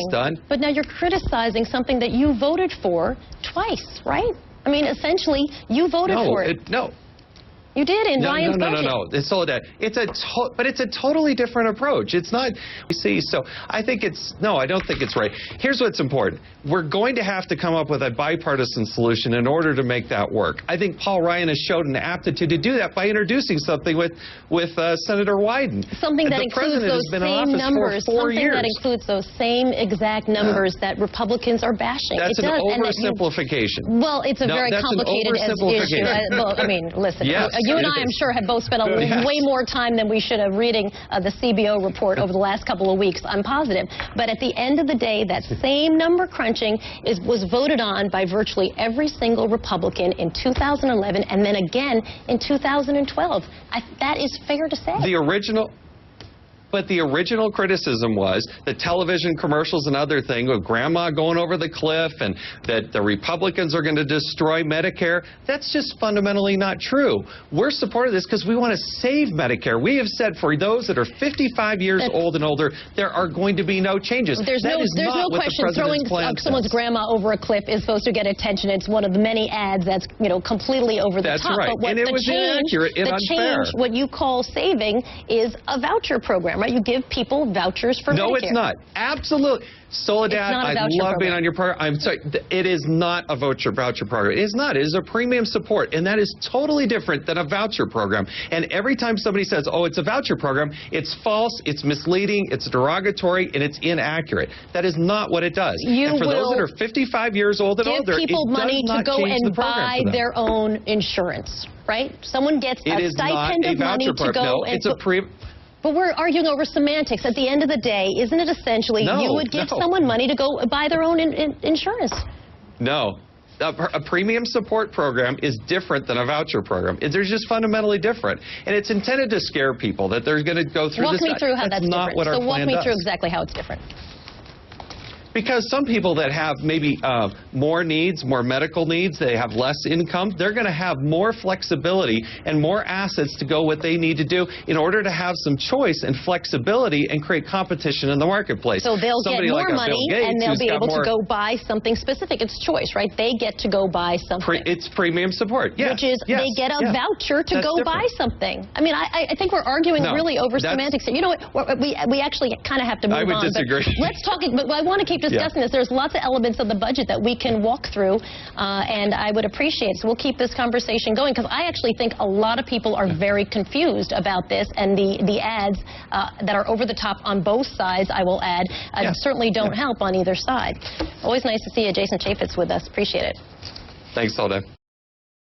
it's done. But now you're criticizing something that you voted for twice, right? I mean, essentially, you voted for it. No. You did in Ryan's budget. No. It's Solodad. But it's a totally different approach. It's not. So I think I don't think it's right. Here's what's important. We're going to have to come up with a bipartisan solution in order to make that work. I think Paul Ryan has showed an aptitude to do that by introducing something with Senator Wyden. Something that includes those same numbers. Something that includes those same exact numbers that Republicans are bashing. That's an oversimplification. Well, it's a very complicated issue. Well, I mean, listen. Yes. You and I, I'm sure, have both spent way more time than we should have reading the CBO report over the last couple of weeks, I'm positive. But at the end of the day, that same number crunching was voted on by virtually every single Republican in 2011 and then again in 2012. That is fair to say. But the original criticism was the television commercials and other thing with grandma going over the cliff and that the Republicans are going to destroy Medicare. That's just fundamentally not true. We're supporting this because we want to save Medicare. We have said for those that are 55 years old and older, there are going to be no changes. There's no question throwing someone's grandma over a cliff is supposed to get attention. It's one of the many ads that's completely over the top. That's right. But and it was inaccurate and unfair. Change, what you call saving, is a voucher program, right? You give people vouchers for Medicare. No, it's not. Absolutely. Solodad, I love being on your program. I'm sorry. It is not a voucher program. It is not. It is a premium support, and that is totally different than a voucher program. And every time somebody says, oh, it's a voucher program, it's false, it's misleading, it's derogatory, and it's inaccurate. That is not what it does. And for those that are 55 years old and older, give people money to go and buy their own insurance, right? Someone gets a stipend of money to go and... But we're arguing over semantics. At the end of the day, isn't it essentially you would give someone money to go buy their own insurance? No. A premium support program is different than a voucher program. They're just fundamentally different. And it's intended to scare people that they're going to go through this. Walk me through how that's not different. What our walk plan me does. through exactly how it's different. Because some people that have maybe more needs, more medical needs, they have less income, they're going to have more flexibility and more assets to go what they need to do in order to have some choice and flexibility and create competition in the marketplace. So they'll get more money and they'll be able to go buy something specific. It's choice, right? They get to go buy something. It's premium support, yes. Which is they get a voucher to go buy something. I mean, I think we're arguing really over semantics here. You know what? We actually kind of have to move on. I would disagree. Let's talk, but I want to keep discussing this. There's lots of elements of the budget that we can walk through, and I would appreciate it. So we'll keep this conversation going, because I actually think a lot of people are very confused about this, and the ads that are over the top on both sides, I will add, certainly don't help on either side. Always nice to see you, Jason Chaffetz, with us. Appreciate it. Thanks, Solodad.